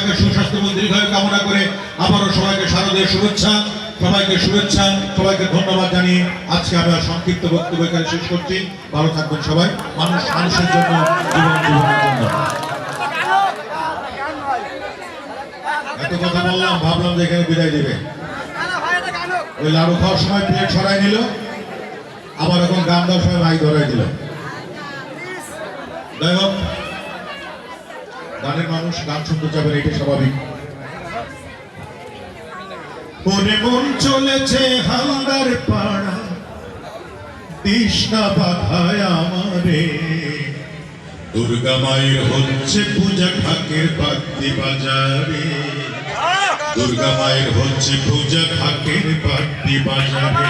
সবাইকে সুস্বাস্থ্য এবং দীর্ঘায়ু কামনা করে আবারও সবাইকে শারদীয় শুভেচ্ছা, সবাইকে শুভেচ্ছা, সবাইকে ধন্যবাদ জানিয়ে আজকে আমি আর সংক্ষিপ্ত বক্তব্য এখানে শেষ করছি। ভালো থাকবেন সবাই। মানুষ মানুষের জন্য, জীবন জীবনের জন্য। এত কথা বললাম, ভাবলাম যে এখানে বিদায় দেবে। ওই লাড়ু খাওয়ার সময় প্লেট ছড়াই নিল, আবার এখন গান দেওয়ার সময় মাইক ধরাই দিল। যাই হোক, গানের মানুষ গান শুনতে যাবেন, এটাই স্বাভাবিক। মনে মন চলেছে হালদার পাড়া, তৃষ্ণা বাধায় আমারে। দুর্গা মায়ের হচ্ছে পূজা, ঢাকের বাদ্যি বাজারে। দুর্গা মায়ের হচ্ছে পূজা, ঢাকের বাদ্যি বাজারে।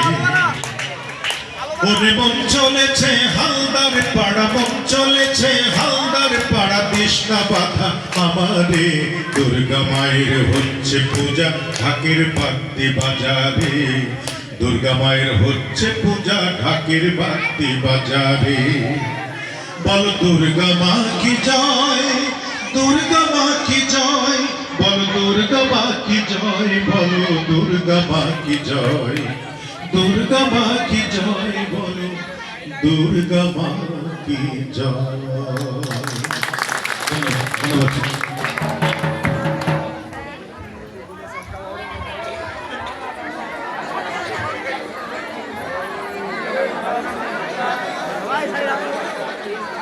মনে মন চলেছে হালদার পাড়া, মন চলেছে হালদার পাড়া, তৃষ্ণা বাধা আমারে। দুর্গা মায়ের হচ্ছে পূজা, ঢাকের বাদ্যি বাজারে। দুর্গা মায়ের হচ্ছে পূজা, ঢাকের বাদ্যি বাজারে। বল দুর্গা মা কি জয়, দুর্গা মা কি জয়, বল দুর্গা মা কি জয়, বলো দুর্গা মা কি জয়, দুর্গা মা কি জয়, বলো দুর্গা মা কি জয়। ধন্যবাদ।